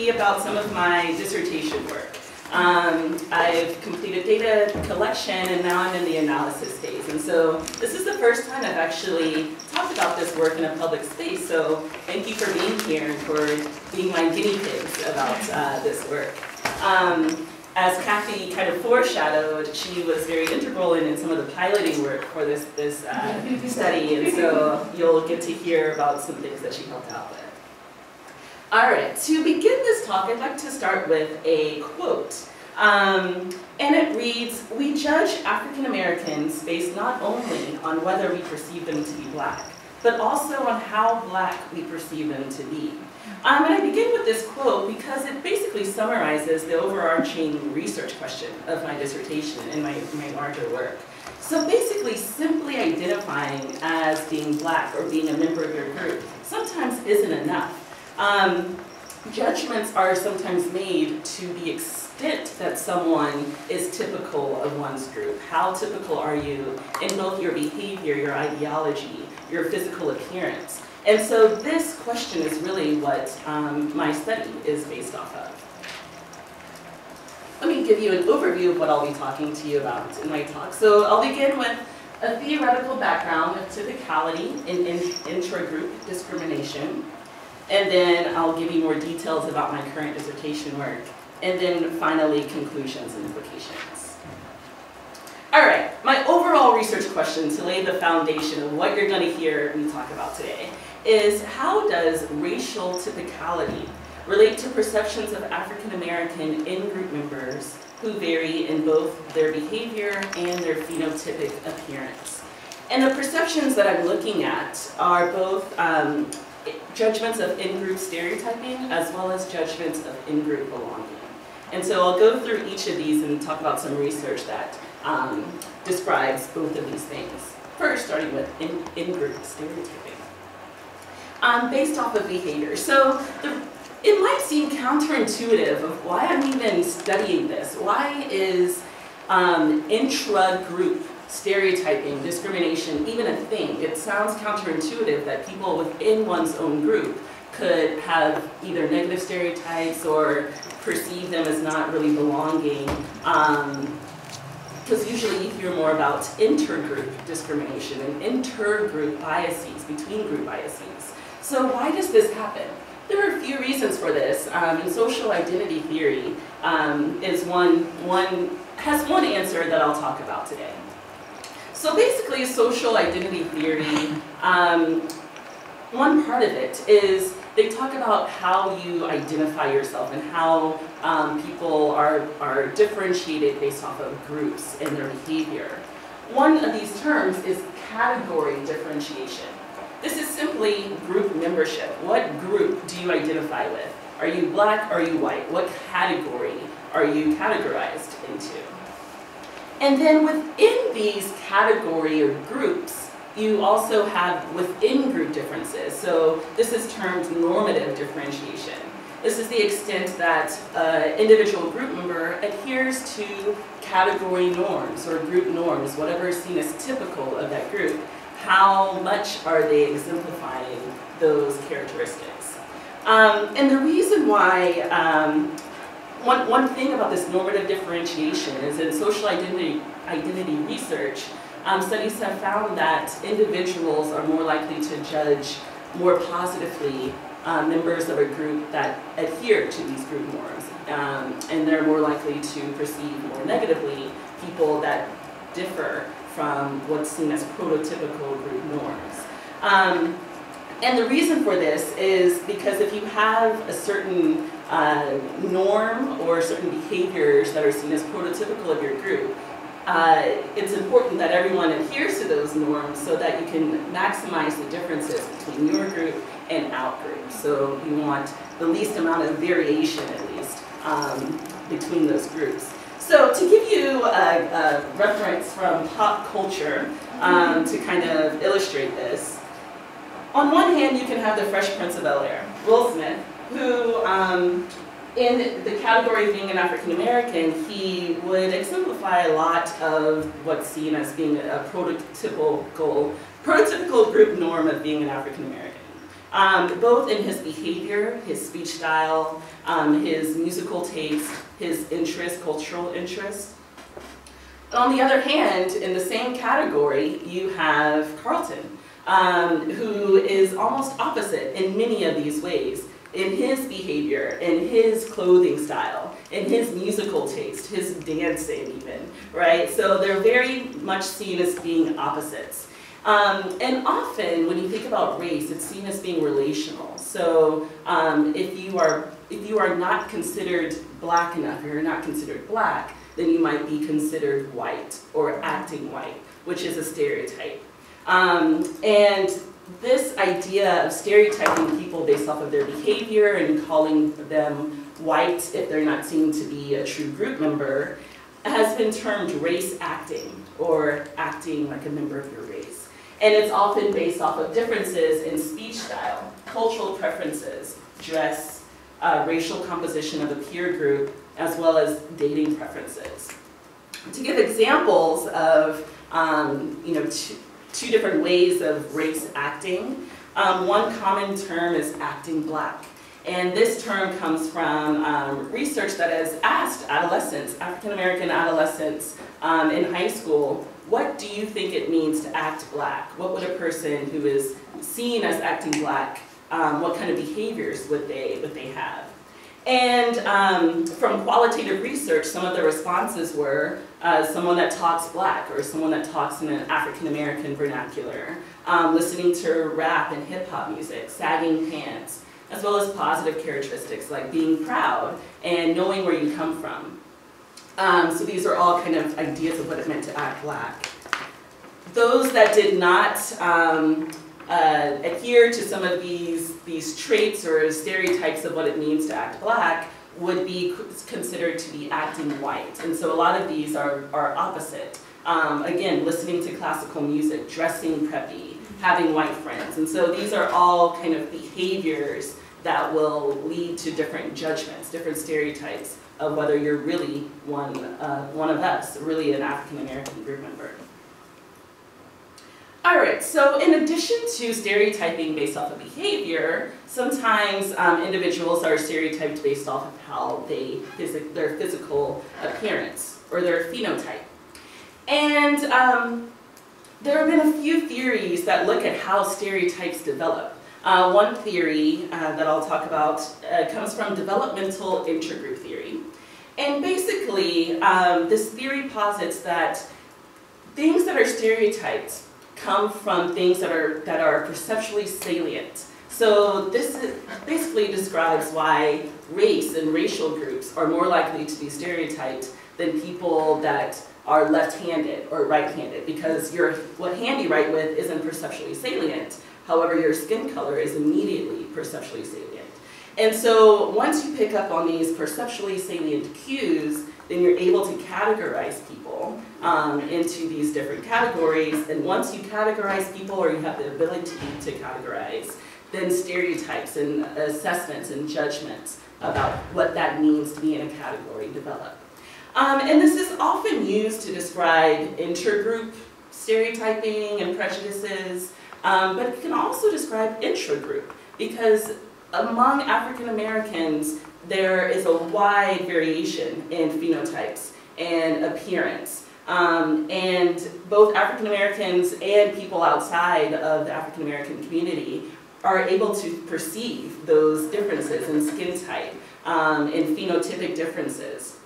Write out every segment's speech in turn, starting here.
be about some of my dissertation work. I've completed data collection and now I'm in the analysis phase. And so this is the first time I've actually talked about this work in a public space. So thank you for being here and for being my guinea pigs about this work. As Kathy kind of foreshadowed, she was very integral in some of the piloting work for this study. And so you'll get to hear about some things that she helped out with. All right, to begin this talk, I'd like to start with a quote. And it reads, "We judge African Americans based not only on whether we perceive them to be black, but also on how black we perceive them to be." And I begin with this quote because it basically summarizes the overarching research question of my dissertation and my larger work. So basically, simply identifying as being black or being a member of your group sometimes isn't enough. Judgments are sometimes made to the extent that someone is typical of one's group. How typical are you in both your behavior, your ideology, your physical appearance? And so this question is really what my study is based off of. Let me give you an overview of what I'll be talking to you about in my talk. So I'll begin with a theoretical background of typicality in intra-group discrimination. And then I'll give you more details about my current dissertation work. And then finally, conclusions and implications. All right, my overall research question to lay the foundation of what you're going to hear me talk about today is how does racial typicality relate to perceptions of African American in-group members who vary in both their behavior and their phenotypic appearance? And the perceptions that I'm looking at are both judgments of in-group stereotyping as well as judgments of in-group belonging. And so I'll go through each of these and talk about some research that describes both of these things. First, starting with in-group stereotyping. Based off of behavior. So it might seem counterintuitive of why I'm even studying this. Why is intra-group stereotyping, discrimination, even a thing? It sounds counterintuitive that people within one's own group could have either negative stereotypes or perceive them as not really belonging. Because usually you hear more about intergroup discrimination and intergroup biases, between group biases. So why does this happen? There are a few reasons for this. And social identity theory has one answer that I'll talk about today. So basically, social identity theory, one part of it is they talk about how you identify yourself and how people are differentiated based off of groups and their behavior. One of these terms is category differentiation. This is simply group membership. What group do you identify with? Are you black? Are you white? What category are you categorized into? And then within these category or groups, you also have within group differences. So this is termed normative differentiation. This is the extent that an individual group member adheres to category norms or group norms, whatever is seen as typical of that group. How much are they exemplifying those characteristics? And the reason why one thing about this normative differentiation is in social identity research, studies have found that individuals are more likely to judge more positively members of a group that adhere to these group norms. And they're more likely to perceive more negatively people that differ from what's seen as prototypical group norms. And the reason for this is because if you have a certain norm or certain behaviors that are seen as prototypical of your group, it's important that everyone adheres to those norms so that you can maximize the differences between your group and out-group. So you want the least amount of variation, at least, between those groups. So to give you a reference from pop culture to kind of illustrate this, on one hand you can have the Fresh Prince of Bel-Air, Will Smith, who in the category of being an African American, he would exemplify a lot of what's seen as being a prototypical group norm of being an African American. both in his behavior, his speech style, his musical taste, his interest, cultural interest. On the other hand, in the same category, you have Carlton, who is almost opposite in many of these ways, in his behavior, in his clothing style, in his musical taste, his dancing even, right? So they're very much seen as being opposites. And often, when you think about race, it's seen as being relational. So if you are not considered black enough, or you're not considered black, then you might be considered white or acting white, which is a stereotype. And this idea of stereotyping people based off of their behavior and calling them white if they're not seen to be a true group member has been termed race acting, or acting like a member of your race. And it's often based off of differences in speech style, cultural preferences, dress, racial composition of the peer group, as well as dating preferences. To give examples of two different ways of race acting, one common term is acting black. And this term comes from research that has asked adolescents, African American adolescents in high school, what do you think it means to act black? What would a person who is seen as acting black, what kind of behaviors would they have? And from qualitative research, some of the responses were someone that talks black, or someone that talks in an African American vernacular, listening to rap and hip hop music, sagging pants, as well as positive characteristics like being proud and knowing where you come from. So these are all kind of ideas of what it meant to act black. Those that did not adhere to some of these traits or stereotypes of what it means to act black would be considered to be acting white. And so a lot of these are opposite. Again, listening to classical music, dressing preppy, having white friends. And so these are all kind of behaviors that will lead to different judgments, different stereotypes of whether you're really one of us, really an African American group member. All right, so in addition to stereotyping based off of behavior, sometimes individuals are stereotyped based off of how their physical appearance or their phenotype. And there have been a few theories that look at how stereotypes develop. One theory that I'll talk about comes from developmental intergroup theory. And basically, this theory posits that things that are stereotyped come from things that are perceptually salient. So this basically describes why race and racial groups are more likely to be stereotyped than people that are left-handed or right-handed, because what hand you write with isn't perceptually salient. However, your skin color is immediately perceptually salient. And so once you pick up on these perceptually salient cues, then you're able to categorize people into these different categories. And once you categorize people, or you have the ability to categorize, then stereotypes and assessments and judgments about what that means to be in a category develop. And this is often used to describe intergroup stereotyping and prejudices, but it can also describe intragroup, because among African Americans, there is a wide variation in phenotypes and appearance. And both African Americans and people outside of the African American community are able to perceive those differences in skin type and phenotypic differences.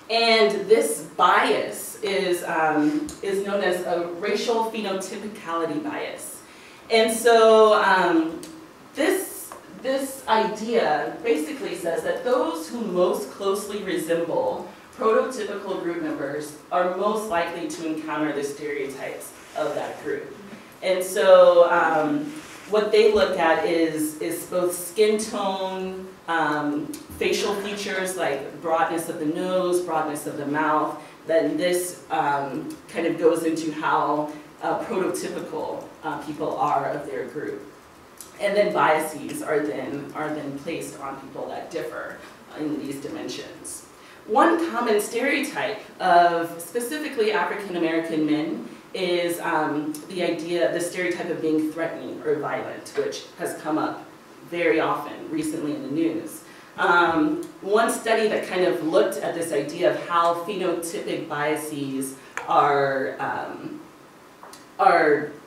And this bias is known as a racial phenotypicality bias. And so this idea basically says that those who most closely resemble prototypical group members are most likely to encounter the stereotypes of that group. And so what they look at is both skin tone, facial features like broadness of the nose, broadness of the mouth. Then this kind of goes into how prototypical people are of their group. And then biases are then placed on people that differ in these dimensions. One common stereotype of specifically African American men is the stereotype of being threatening or violent, which has come up very often recently in the news. One study that kind of looked at this idea of how phenotypic biases are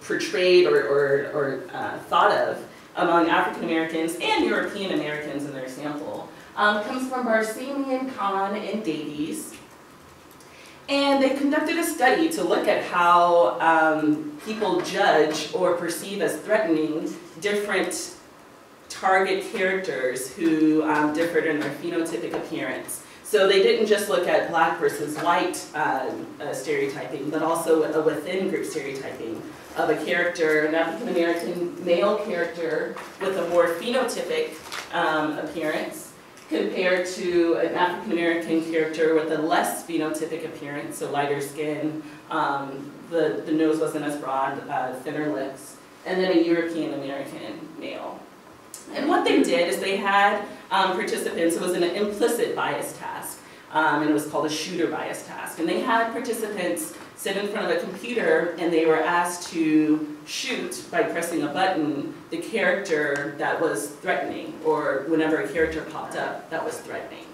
portrayed or thought of among African Americans and European Americans in their sample comes from Barsamian, Khan, and Davies. And they conducted a study to look at how people judge or perceive as threatening different target characters who differed in their phenotypic appearance. So they didn't just look at black versus white stereotyping, but also a within group stereotyping of a character, an African American male character with a more phenotypic appearance compared to an African American character with a less phenotypic appearance, so lighter skin, the nose wasn't as broad, thinner lips, and then a European American male. And what they did is they had participants, it was an implicit bias task, and it was called a shooter bias task. And they had participants sit in front of a computer and they were asked to shoot by pressing a button the character that was threatening, or whenever a character popped up that was threatening.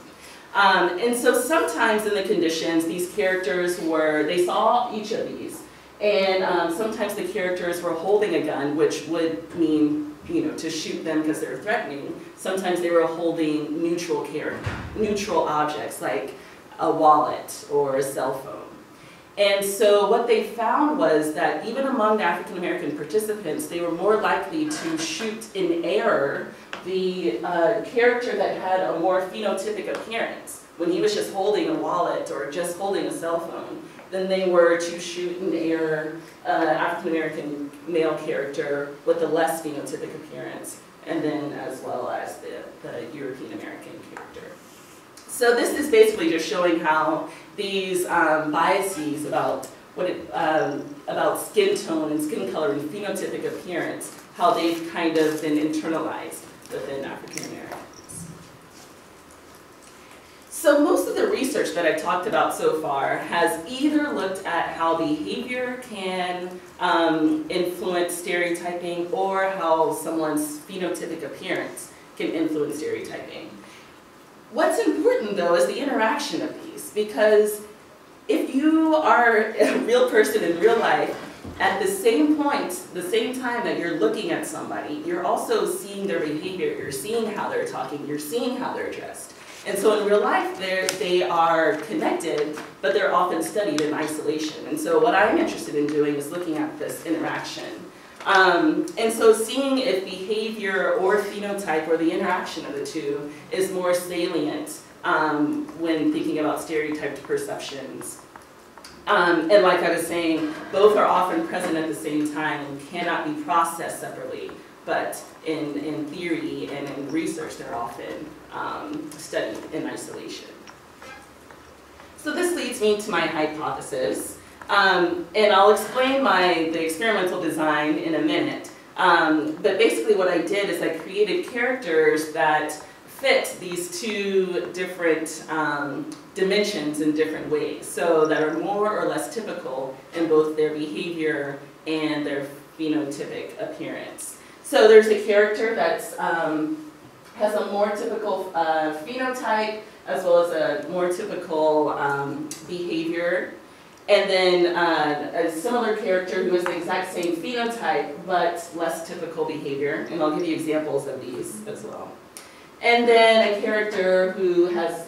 And so sometimes in the conditions, these characters they saw each of these, and sometimes the characters were holding a gun, which would mean to shoot them because they're threatening. Sometimes they were holding neutral objects like a wallet or a cell phone. And so what they found was that even among the African American participants, they were more likely to shoot in error the character that had a more phenotypic appearance, when he was just holding a wallet or just holding a cell phone, than they were to shoot in error African American male character with a less phenotypic appearance, and then as well as the European American character. So this is basically just showing how these biases about about skin tone and skin color and phenotypic appearance, how they've kind of been internalized within African Americans. So most of the research that I talked about so far has either looked at how behavior can influence stereotyping, or how someone's phenotypic appearance can influence stereotyping. What's important, though, is the interaction of these, because if you are a real person in real life, at the same point, the same time that you're looking at somebody, you're also seeing their behavior, you're seeing how they're talking, you're seeing how they're dressed. And so in real life, they are connected, but they're often studied in isolation. And so what I'm interested in doing is looking at this interaction. And so seeing if behavior or phenotype, or the interaction of the two, is more salient when thinking about stereotyped perceptions. And like I was saying, both are often present at the same time and cannot be processed separately, but in theory and in research, they're often studied in isolation. So this leads me to my hypothesis. And I'll explain the experimental design in a minute. But basically what I did is I created characters that fit these two different dimensions in different ways, so that are more or less typical in both their behavior and their phenotypic appearance. So there's a character that has a more typical phenotype, as well as a more typical behavior. And then a similar character who has the exact same phenotype, but less typical behavior. And I'll give you examples of these as well. And then a character who has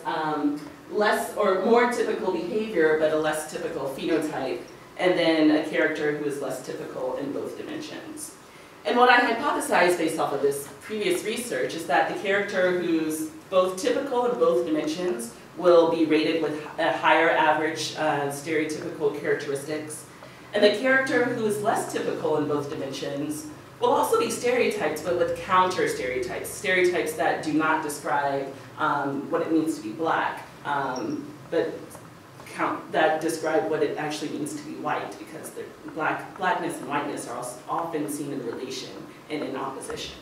less or more typical behavior, but a less typical phenotype. And then a character who is less typical in both dimensions. And what I hypothesized based off of this previous research is that the character who's both typical in both dimensions will be rated with a higher average stereotypical characteristics. And the character who is less typical in both dimensions will also be stereotyped, but with counter stereotypes, stereotypes that do not describe what it means to be black, but that describe what it actually means to be white, because blackness and whiteness are often seen in relation and in opposition.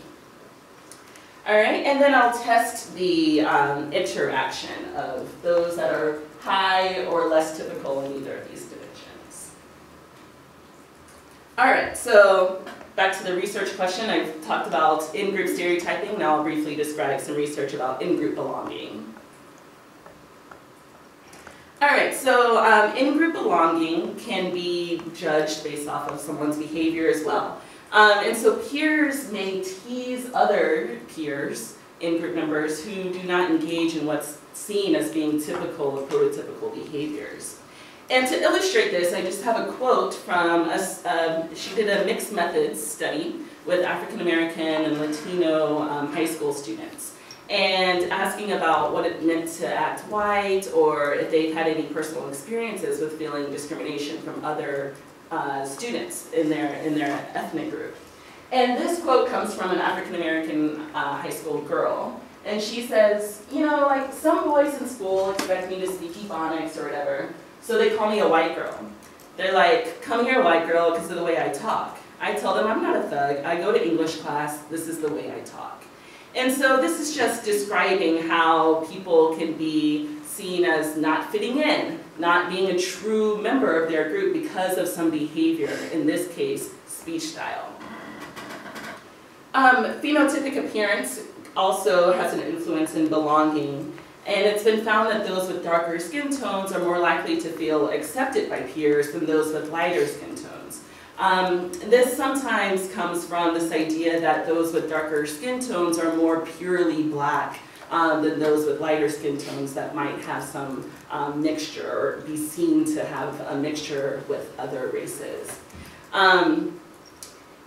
All right, and then I'll test the interaction of those that are high or less typical in either of these dimensions. All right, so back to the research question. I've talked about in-group stereotyping. Now I'll briefly describe some research about in-group belonging. All right, so in-group belonging can be judged based off of someone's behavior as well. And so peers may tease other peers, in-group members, who do not engage in what's seen as being typical or prototypical behaviors. And to illustrate this, I just have a quote from, she did a mixed methods study with African American and Latino high school students, and asking about what it meant to act white, or if they've had any personal experiences with feeling discrimination from other students in their ethnic group. And this quote comes from an African American high school girl. And she says, you know, like, some boys in school expect me to speak Ebonics or whatever, so they call me a white girl. They're like, come here, white girl, because of the way I talk. I tell them I'm not a thug. I go to English class. This is the way I talk. And so this is just describing how people can be seen as not fitting in, not being a true member of their group because of some behavior, in this case, speech style. Phenotypic appearance also has an influence in belonging, and it's been found that those with darker skin tones are more likely to feel accepted by peers than those with lighter skin tones. This sometimes comes from this idea that those with darker skin tones are more purely black than those with lighter skin tones that might have some mixture or be seen to have a mixture with other races.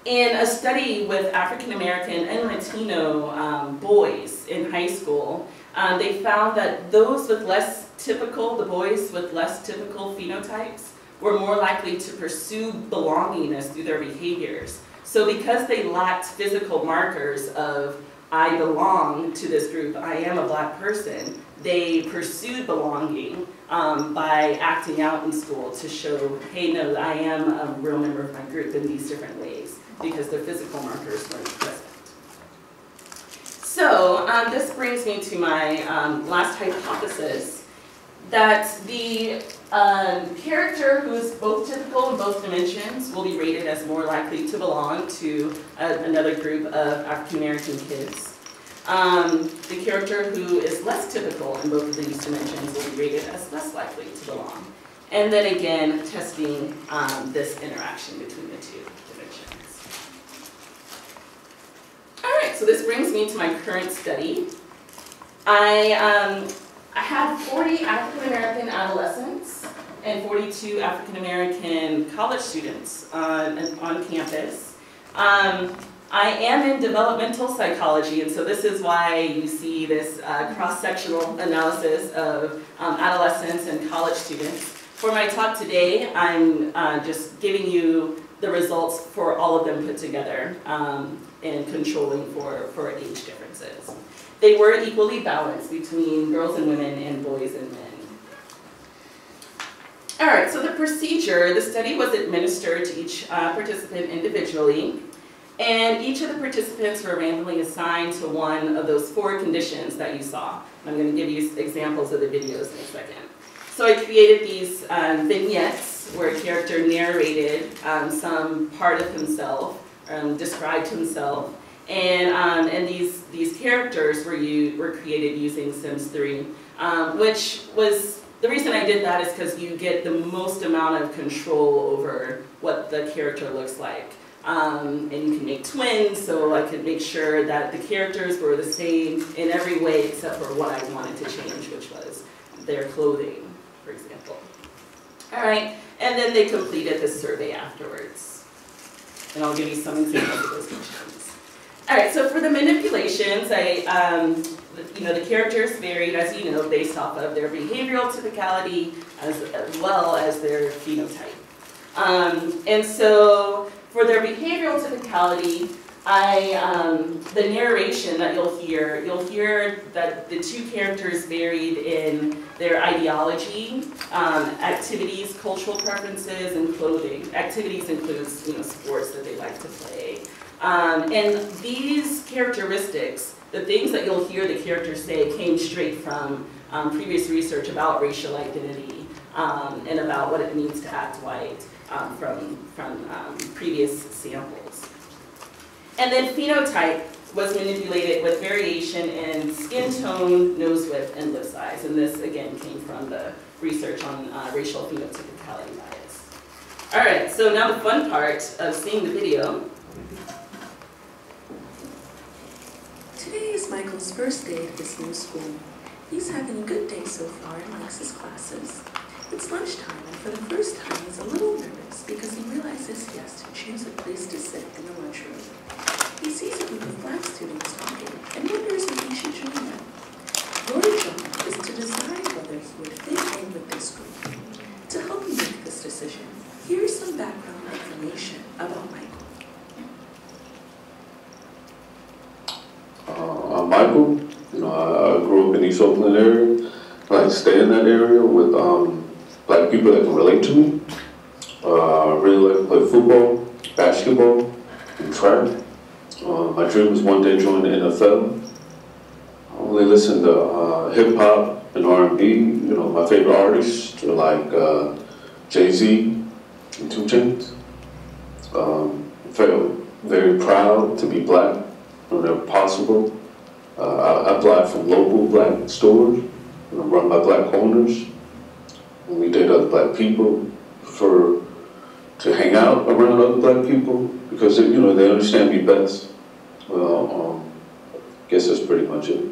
In a study with African American and Latino boys in high school, they found that those with less typical, the boys with less typical phenotypes, were more likely to pursue belongingness through their behaviors. So because they lacked physical markers of, I belong to this group, I am a black person, they pursued belonging by acting out in school to show, hey, no, I am a real member of my group in these different ways, because their physical markers weren't present. So this brings me to my last hypothesis, that the character who is both typical in both dimensions will be rated as more likely to belong to another group of African American kids. The character who is less typical in both of these dimensions will be rated as less likely to belong. And then again, testing this interaction between the two dimensions. All right, so this brings me to my current study. I had 40 African American adolescents and 42 African American college students on campus. I am in developmental psychology, and so this is why you see this cross-sectional analysis of adolescents and college students. For my talk today, I'm just giving you the results for all of them put together and controlling for age differences. They were equally balanced between girls and women and boys and men. All right, so the procedure, the study was administered to each participant individually, and each of the participants were randomly assigned to one of those 4 conditions that you saw. I'm going to give you examples of the videos in a second. So I created these vignettes where a character narrated some part of himself, described himself, and these characters were created using Sims 3, which was, the reason I did that is because you get the most amount of control over what the character looks like. And you can make twins, so I could make sure that the characters were the same in every way except for what I wanted to change, which was their clothing, for example. All right, and then they completed the survey afterwards. And I'll give you some examples of those questions. All right, so for the manipulations, the characters varied, as you know, based off of their behavioral typicality as well as their phenotype. And so for their behavioral typicality, the narration that you'll hear that the 2 characters varied in their ideology, activities, cultural preferences, and clothing. Activities includes, sports that they like to play. And these characteristics, the things that you'll hear the characters say, came straight from previous research about racial identity and about what it means to act white from previous samples. And then phenotype was manipulated with variation in skin tone, nose width, and lip size. And this, again, came from the research on racial phenotypicality bias. All right, so now the fun part of seeing the video. Today is Michael's first day at his new school. He's having a good day so far and likes his classes. It's lunchtime, and for the first time he's a little nervous because he realizes he has to choose a place to sit in the lunchroom. He sees a group of black students talking and wonders if he should join them. Your job is to decide whether he would fit in with this group. To help you make this decision, here's some background information about Michael. I'm Michael. I grew up in East Oakland area. I like to stay in that area with black people that can relate to me. I really like to play football, basketball, and track. My dream is one day join the NFL. I only listen to hip hop and R&B. My favorite artists are like Jay-Z and 2 Chainz. I feel very proud to be black whenever possible. I buy from local black stores, run by black owners. When we date other black people, prefer to hang out around other black people because they understand me best. Well, I guess that's pretty much it.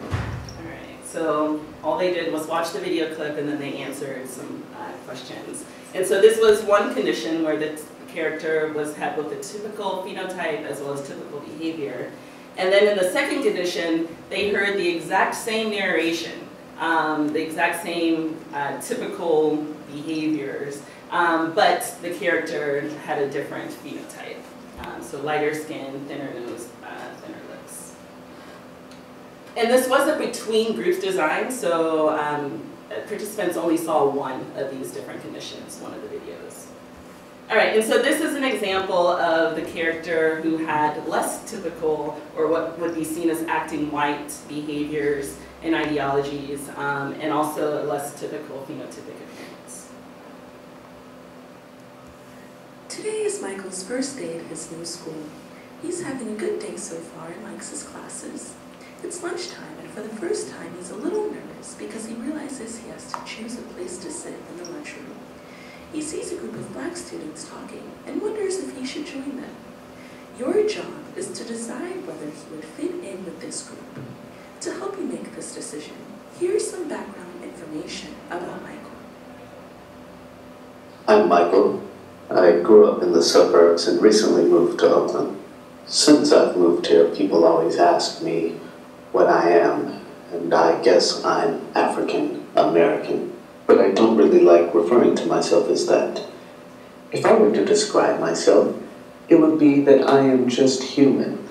All right, so all they did was watch the video clip and then they answered some questions. And so this was one condition where the character had both a typical phenotype as well as typical behavior. And then in the second condition, they heard the exact same narration, the exact same typical behaviors, but the character had a different phenotype. So lighter skin, thinner nose, thinner lips. And this was a between groups design, so participants only saw one of these different conditions, one of the videos. All right, and so this is an example of the character who had less typical, or what would be seen as acting white behaviors and ideologies, and also a less typical phenotypic appearance. Today is Michael's first day at his new school. He's having a good day so far and likes his classes. It's lunchtime, and for the first time he's a little nervous because he realizes he has to choose a place to sit in the lunchroom. He sees a group of black students talking and wonders if he should join them. Your job is to decide whether he would fit in with this group. To help you make this decision, here's some background information about Michael. I'm Michael. I grew up in the suburbs and recently moved to Oakland. Since I've moved here, people always ask me what I am, and I guess I'm African American. But I don't really like referring to myself as that. If I were to describe myself, it would be that I am just human.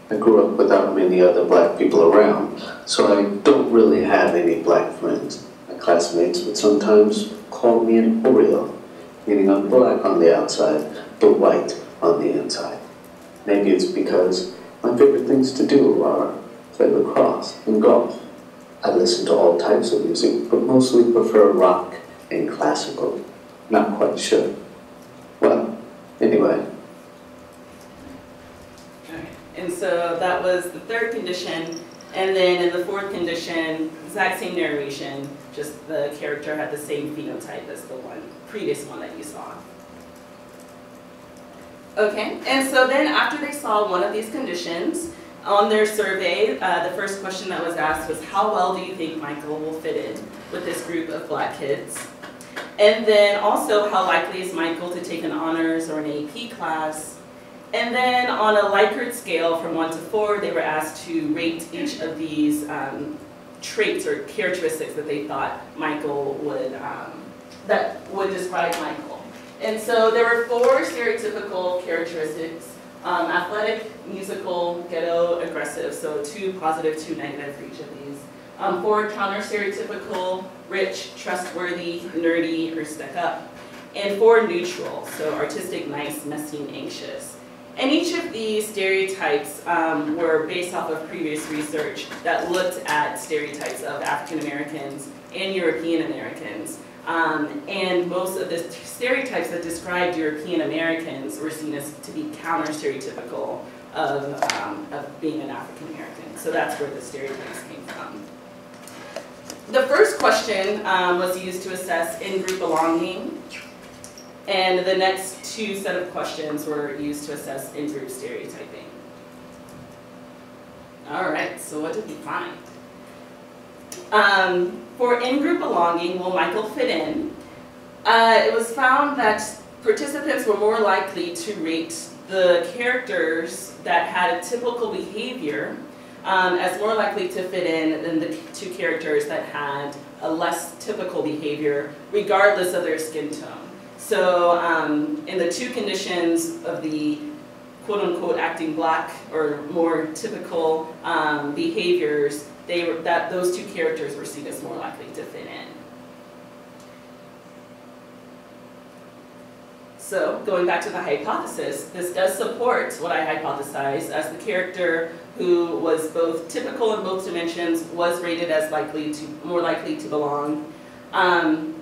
I grew up without many other black people around, so I don't really have any black friends. My classmates would sometimes call me an Oreo, meaning I'm black on the outside, but white on the inside. Maybe it's because my favorite things to do are play lacrosse and golf. I listen to all types of music, but mostly prefer rock and classical. Not quite sure. Well, anyway. Okay. And so that was the third condition. And then in the fourth condition, exact same narration, just the character had the same phenotype as the previous one that you saw. Okay, and so then after they saw one of these conditions, on their survey, the first question that was asked was, how well do you think Michael will fit in with this group of black kids? And then also, how likely is Michael to take an honors or an AP class? And then on a Likert scale from 1 to 4, they were asked to rate each of these traits or characteristics that they thought Michael would, that would describe Michael. And so there were 4 stereotypical characteristics. Athletic, musical, ghetto, aggressive, so 2 positive, 2 negative for each of these. 4 counter-stereotypical, rich, trustworthy, nerdy, or stuck up. And 4 neutral, so artistic, nice, messy, and anxious. And each of these stereotypes were based off of previous research that looked at stereotypes of African Americans and European Americans. And most of the stereotypes that described European Americans were seen as to be counter-stereotypical of being an African American. So that's where the stereotypes came from. The first question was used to assess in-group belonging, and the next two set of questions were used to assess in-group stereotyping. All right, so what did we find? For in-group belonging, will Michael fit in? It was found that participants were more likely to rate the characters that had a typical behavior as more likely to fit in than the two characters that had a less typical behavior, regardless of their skin tone. So in the two conditions of the quote-unquote acting black or more typical behaviors, those two characters were seen as more likely to fit in. So going back to the hypothesis, this does support what I hypothesized, as the character who was both typical in both dimensions was rated as more likely to belong. And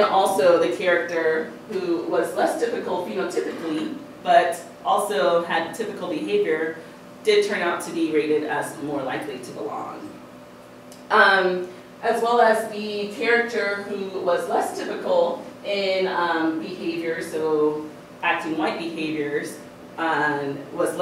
also the character who was less typical phenotypically, but also had typical behavior, did turn out to be rated as more likely to belong. As well as the character who was less typical in behavior, so acting white behaviors, was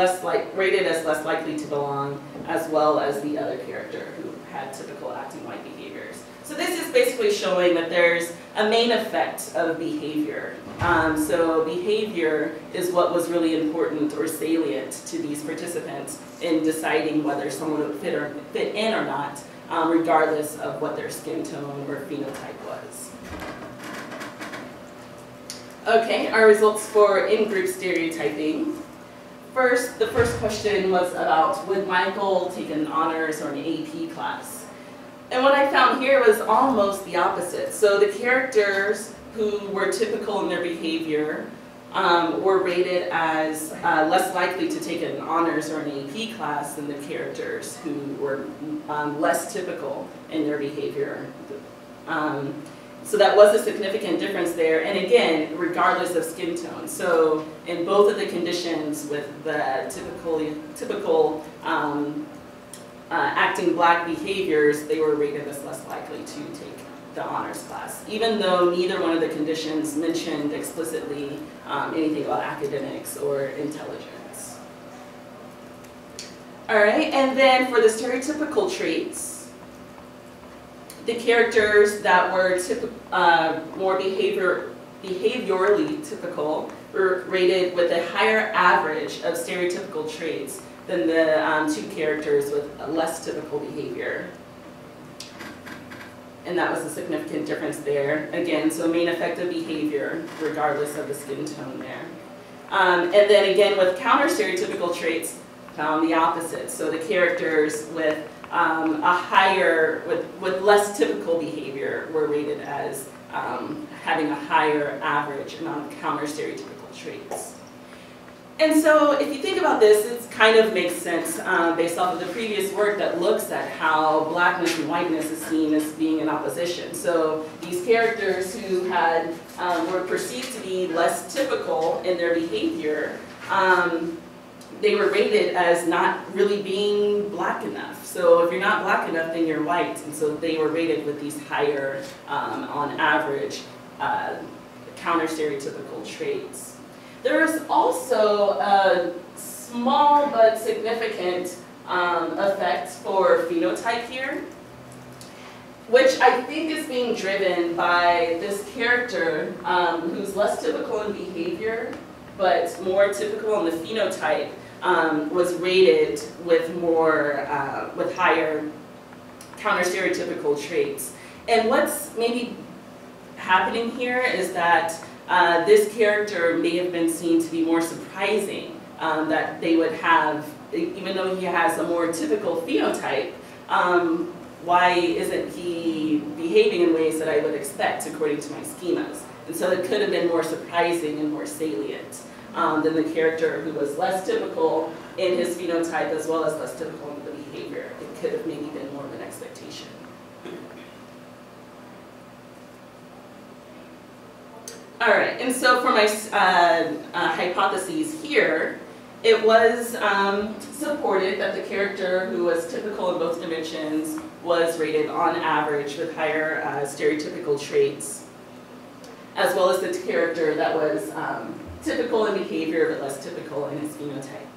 rated as less likely to belong, as well as the other character who had typical acting white behaviors. So this is basically showing that there's a main effect of behavior. So behavior is what was really important or salient to these participants in deciding whether someone would fit in or not, regardless of what their skin tone or phenotype was. Okay, our results for in-group stereotyping. The first question was about, would Michael take an honors or an AP class? And what I found here was almost the opposite. So the characters who were typical in their behavior were rated as less likely to take an honors or an AP class than the characters who were less typical in their behavior. So that was a significant difference there, and again, regardless of skin tone. So in both of the conditions with the typical acting black behaviors, they were rated as less likely to take the honors class, even though neither one of the conditions mentioned explicitly anything about academics or intelligence. All right, and then for the stereotypical traits, the characters that were more behaviorally typical were rated with a higher average of stereotypical traits than the two characters with a less typical behavior. And that was a significant difference there. Again, so main effect of behavior, regardless of the skin tone there. And then again, with counter-stereotypical traits, found the opposite. So the characters with with less typical behavior were rated as having a higher average amount of counter-stereotypical traits. And so if you think about this, it kind of makes sense based off of the previous work that looks at how blackness and whiteness is seen as being in opposition. So these characters who were perceived to be less typical in their behavior, they were rated as not really being black enough. So if you're not black enough, then you're white. And so they were rated with these higher, on average, counter-stereotypical traits. There's also a small but significant effect for phenotype here, which I think is being driven by this character who's less typical in behavior, but more typical in the phenotype. Was rated with with higher counter-stereotypical traits. And what's maybe happening here is that this character may have been seen to be more surprising, that they would have, even though he has a more typical phenotype, why isn't he behaving in ways that I would expect according to my schemas? And so it could have been more surprising and more salient than the character who was less typical in his phenotype as well as less typical in the behavior. It could have maybe been more of an expectation. All right, and so for my hypotheses here, it was supported that the character who was typical in both dimensions was rated on average with higher stereotypical traits, as well as the character that was typical in behavior but less typical in his phenotype.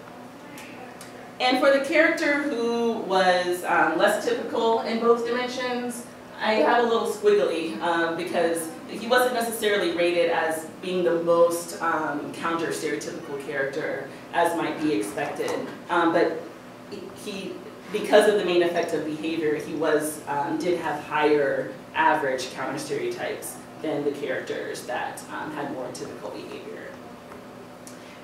And for the character who was less typical in both dimensions, I had a little squiggly because he wasn't necessarily rated as being the most counter-stereotypical character as might be expected. But because of the main effect of behavior, he did have higher average counter-stereotypes than the characters that had more typical behavior.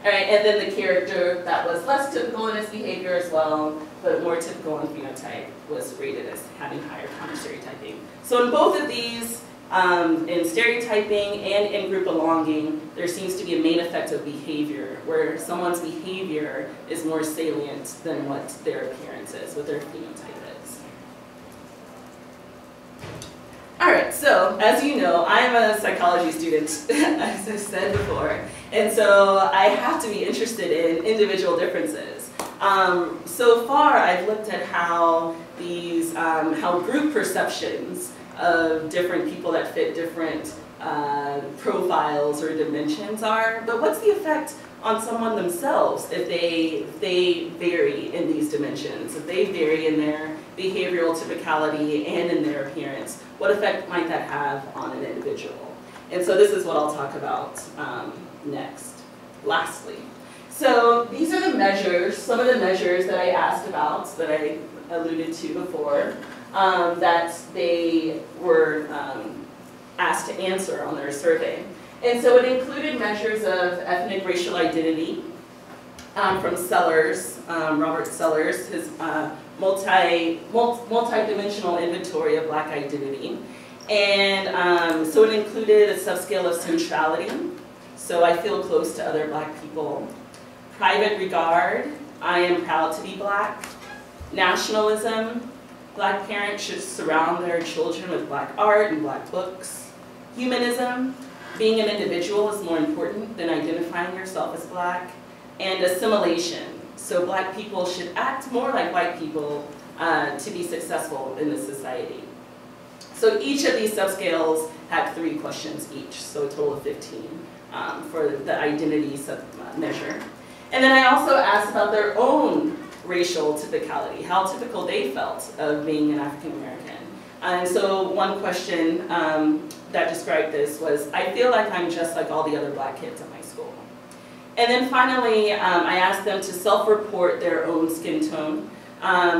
All right, and then the character that was less typical in his behavior as well, but more typical in phenotype, was rated as having higher counter-stereotyping. So in both of these, in stereotyping and in group belonging, there seems to be a main effect of behavior, where someone's behavior is more salient than what their appearance is, what their phenotype is. All right, so as you know, I'm a psychology student, as I said before, and so I have to be interested in individual differences. So far, I've looked at how how group perceptions of different people that fit different profiles or dimensions are, but what's the effect on someone themselves if they vary in these dimensions, if they vary in their behavioral typicality and in their appearance? What effect might that have on an individual? And so this is what I'll talk about next. Lastly, so these are the measures, some of the measures that I asked about, that I alluded to before, that they were asked to answer on their survey. And so it included measures of ethnic racial identity from Sellers, Robert Sellers, his multi-dimensional inventory of Black identity. And so it included a subscale of centrality, so I feel close to other Black people. Private regard, I am proud to be Black. Nationalism, Black parents should surround their children with Black art and Black books. Humanism, being an individual is more important than identifying yourself as Black. And assimilation, so Black people should act more like white people to be successful in this society. So each of these subscales had 3 questions each, so a total of 15 for the identity measure. And then I also asked about their own racial typicality, how typical they felt of being an African American. And so one question that described this was, I feel like I'm just like all the other Black kids at my school. And then finally, I asked them to self-report their own skin tone.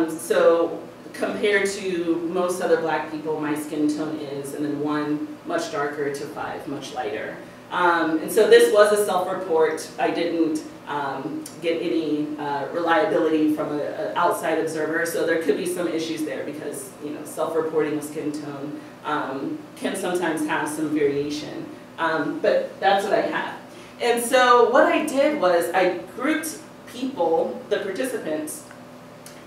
So compared to most other Black people, my skin tone is, and then 1 much darker to 5 much lighter. And so this was a self-report. I didn't get any reliability from an outside observer, so there could be some issues there because self-reporting of skin tone can sometimes have some variation. But that's what I have. And so what I did was I grouped people, the participants,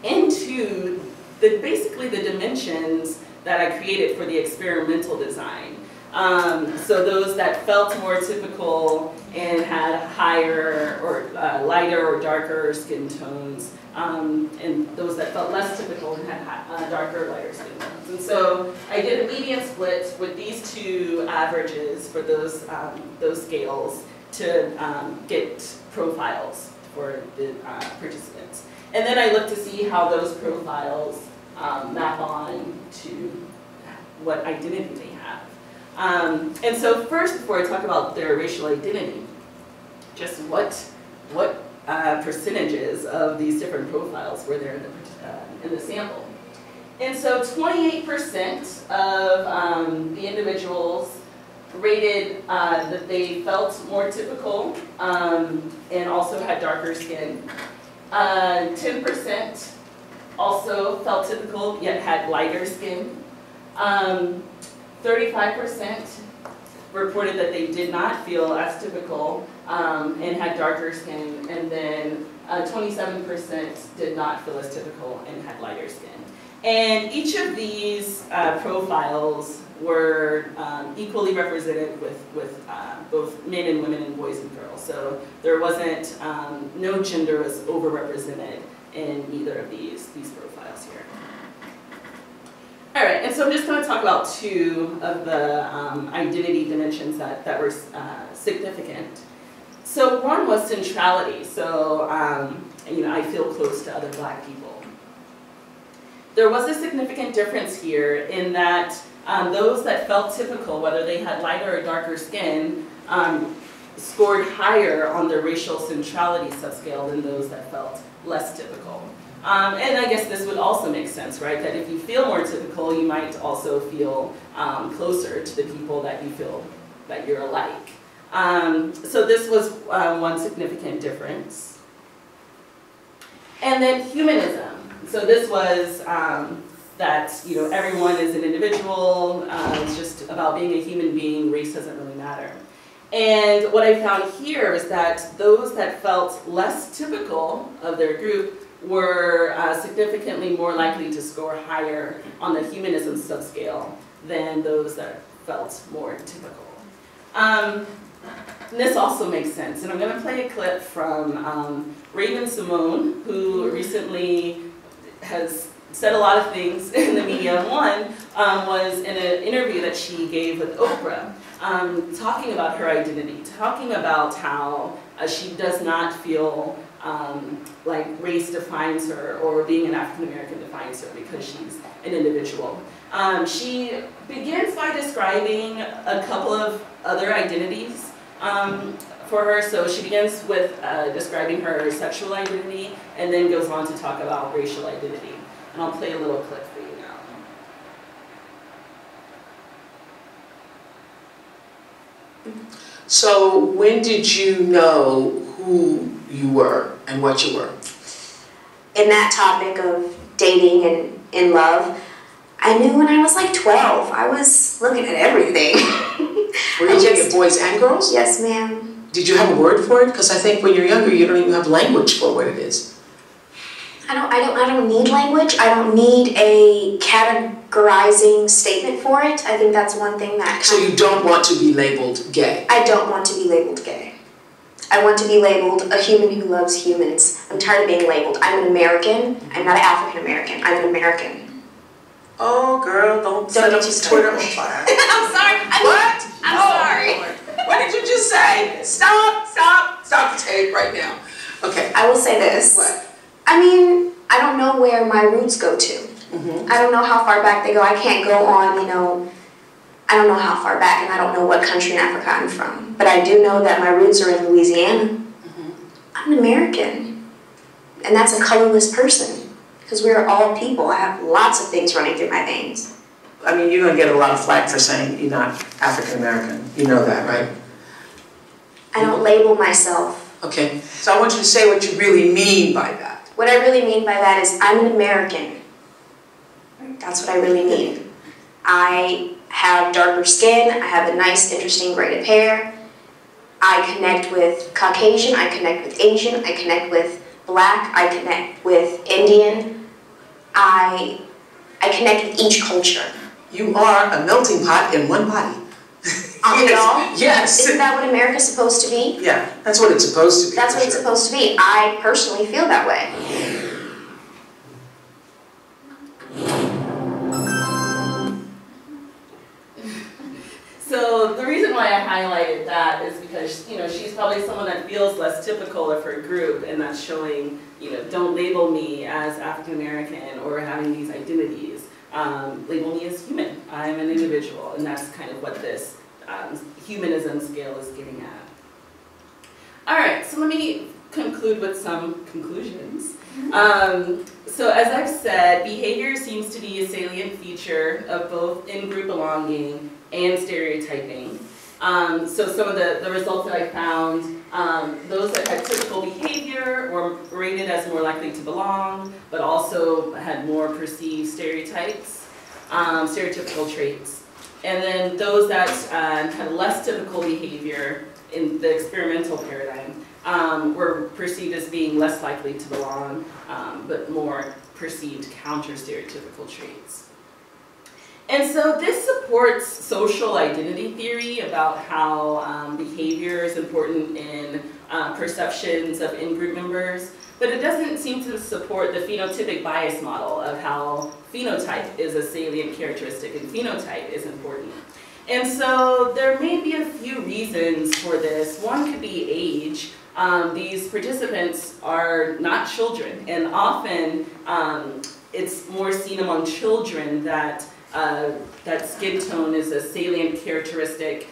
into basically the dimensions that I created for the experimental design. So those that felt more typical and had higher or lighter or darker skin tones, and those that felt less typical and had darker or lighter skin tones. And so I did a median split with these 2 averages for those scales to get profiles for the participants. And then I looked to see how those profiles map on to what identity they have. And so first, before I talk about their racial identity, just what percentages of these different profiles were there in the sample. And so 28% of the individuals rated that they felt more typical and also had darker skin. 10% also felt typical yet had lighter skin. 35% reported that they did not feel as typical and had darker skin, and then 27% did not feel as typical and had lighter skin. And each of these profiles were equally represented with both men and women and boys and girls. So there wasn't, no gender was overrepresented in either of these profiles here. All right, and so I'm just going to talk about two of the identity dimensions that were significant. So one was centrality. So, you know, I feel close to other Black people. There was a significant difference here in that those that felt typical, whether they had lighter or darker skin, scored higher on the racial centrality subscale than those that felt less typical. And I guess this would also make sense, right? That if you feel more typical, you might also feel closer to the people that you feel that you're alike. So this was one significant difference. And then humanism. So this was that, you know, everyone is an individual, it's just about being a human being, race doesn't really matter. And what I found here is that those that felt less typical of their group were significantly more likely to score higher on the humanism subscale than those that felt more typical. And this also makes sense, and I'm going to play a clip from Raven Simone, who recently has said a lot of things in the media. One was in an interview that she gave with Oprah, talking about her identity, talking about how she does not feel like race defines her or being an African American defines her because she's an individual. She begins by describing a couple of other identities for her. So she begins with describing her sexual identity and then goes on to talk about racial identity. And I'll play a little clip for you now. So when did you know who you were and what you were? In that topic of dating and in love, I knew when I was like 12. I was looking at everything. Were you looking at boys and girls? Yes, ma'am. Did you have a word for it? Because I think when you're younger, you don't even have language for what it is. I don't need language. I don't need a categorizing statement for it. I think that's one thing that... So you don't want to be labeled gay? I don't want to be labeled gay. I want to be labeled a human who loves humans. I'm tired of being labeled. I'm an American. I'm not an African American. I'm an American. Oh, girl, don't set up Twitter on fire. I'm sorry. I'm sorry. Lord. What did you just say? Stop the tape right now. Okay. I will say this. What? I mean, I don't know where my roots go to. I don't know how far back they go. I can't go on, you know, I don't know how far back, and I don't know what country in Africa I'm from. But I do know that my roots are in Louisiana. I'm an American. And that's a colorless person. Because we're all people. I have lots of things running through my veins. I mean, you're going to get a lot of flack for saying you're not African American. You know that, right? I don't label myself. Okay. So I want you to say what you really mean by that. What I really mean by that is I'm an American. That's what I really mean. I have darker skin. I have a nice, interesting braided hair. I connect with Caucasian. I connect with Asian. I connect with Black. I connect with Indian. I connect with each culture. You are a melting pot in one body. Aren't we all? Yes. Isn't that what America's supposed to be? Yeah, that's what it's supposed to be. That's what it's supposed to be. I personally feel that way. So the reason why I highlighted that is because, you know, she's probably someone that feels less typical of her group, and that's showing, you know, don't label me as African American or having these identities. Label me as human. I'm an individual, and that's kind of what this humanism scale is getting at. All right, so let me conclude with some conclusions. So as I've said, behavior seems to be a salient feature of both in-group belonging and stereotyping. So some of the results that I found, those that had typical behavior were rated as more likely to belong, but also had more perceived stereotypes, stereotypical traits. And then those that had less typical behavior in the experimental paradigm were perceived as being less likely to belong, but more perceived counter-stereotypical traits. And so this supports social identity theory about how behavior is important in perceptions of in-group members, but it doesn't seem to support the phenotypic bias model of how phenotype is a salient characteristic and phenotype is important. And so there may be a few reasons for this. One could be age. These participants are not children, and often it's more seen among children that skin tone is a salient characteristic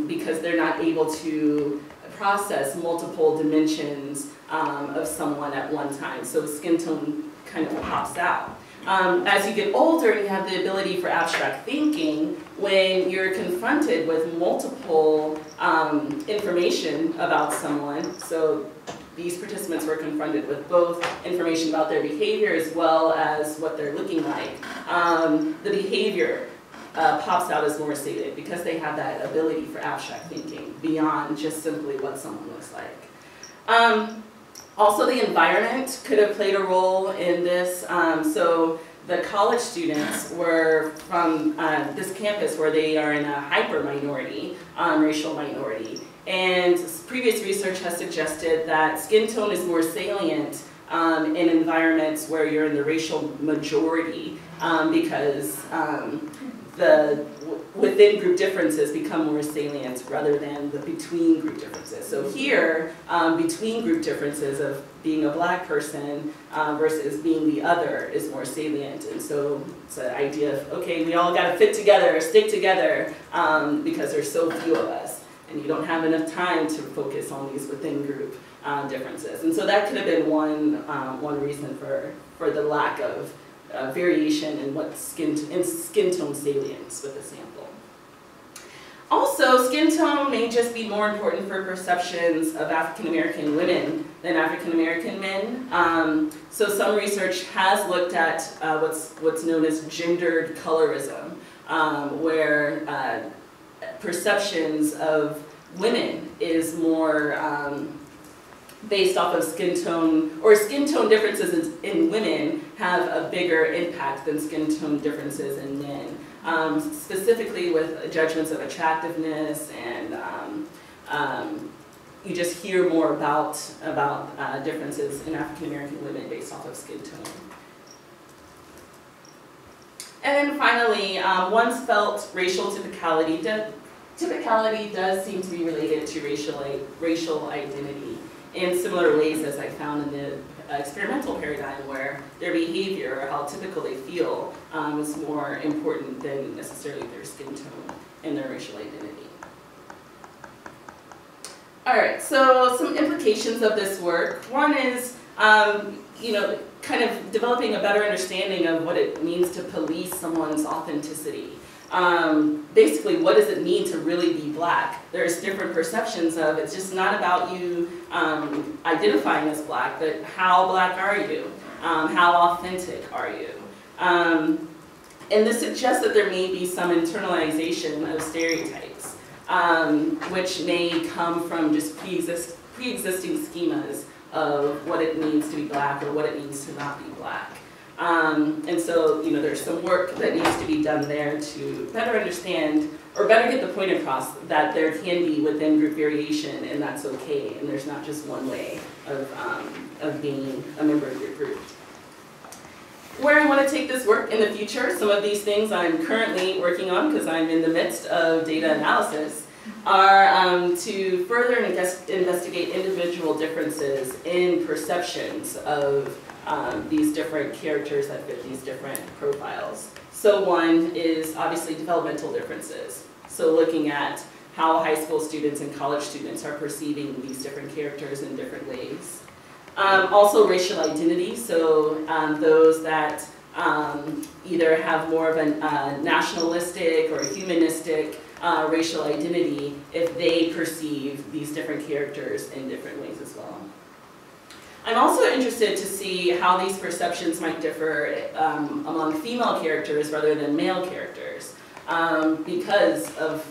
because they're not able to process multiple dimensions of someone at one time. So skin tone kind of pops out. As you get older and you have the ability for abstract thinking, when you're confronted with multiple information about someone, so these participants were confronted with both information about their behavior as well as what they're looking like, the behavior pops out as more salient because they have that ability for abstract thinking beyond just simply what someone looks like. Also, the environment could have played a role in this. So the college students were from this campus where they are in a hyper minority, racial minority. And previous research has suggested that skin tone is more salient in environments where you're in the racial majority because the within group differences become more salient rather than the between group differences. So here, between group differences of being a black person versus being the other is more salient. And so it's an idea of, okay, we all got to fit together, stick together because there's so few of us. And you don't have enough time to focus on these within group differences. And so that could have been one reason for the lack of variation in what skin tone salience with the sample. Also, skin tone may just be more important for perceptions of African American women than African American men. So some research has looked at what's known as gendered colorism, where perceptions of women is more based off of skin tone, or skin tone differences in women have a bigger impact than skin tone differences in men. Specifically with judgments of attractiveness, and you just hear more about differences in African American women based off of skin tone. And then finally, one's felt racial typicality. Typicality does seem to be related to racial identity in similar ways as I found in the experimental paradigm, where their behavior or how typical they feel is more important than necessarily their skin tone and their racial identity. All right, so some implications of this work. One is, kind of developing a better understanding of what it means to police someone's authenticity. Basically, what does it mean to really be black? There's different perceptions of it's just not about you identifying as black, but how black are you? How authentic are you? And this suggests that there may be some internalization of stereotypes, which may come from just pre-existing schemas of what it means to be black or what it means to not be black. And so, there's some work that needs to be done there to better understand, or better get the point across that there can be within group variation, and that's okay, and there's not just one way of being a member of your group. Where I want to take this work in the future, some of these things I'm currently working on because I'm in the midst of data analysis, are to further investigate individual differences in perceptions of these different characters that fit these different profiles. So one is obviously developmental differences. So looking at how high school students and college students are perceiving these different characters in different ways. Also racial identity, so those that either have more of a nationalistic or humanistic racial identity, if they perceive these different characters in different ways as well. I'm also interested to see how these perceptions might differ among female characters rather than male characters because of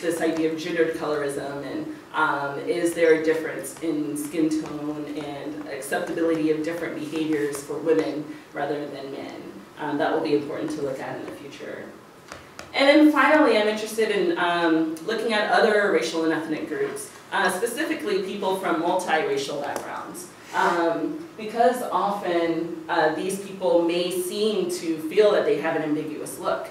this idea of gendered colorism, and is there a difference in skin tone and acceptability of different behaviors for women rather than men? That will be important to look at in the future. And then finally, I'm interested in looking at other racial and ethnic groups, specifically people from multiracial backgrounds. Because often these people may seem to feel that they have an ambiguous look.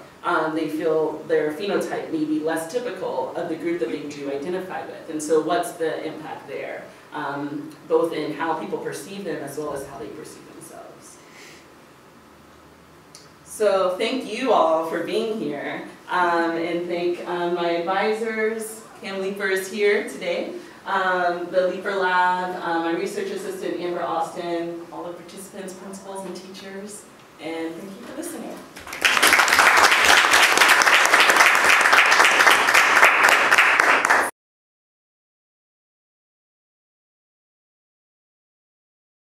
They feel their phenotype may be less typical of the group that they do identify with. And so what's the impact there, both in how people perceive them as well as how they perceive themselves. So thank you all for being here, and thank my advisors. Cam Leeper is here today. The Leeper Lab, my research assistant Amber Austin, all the participants, principals, and teachers, and thank you for listening.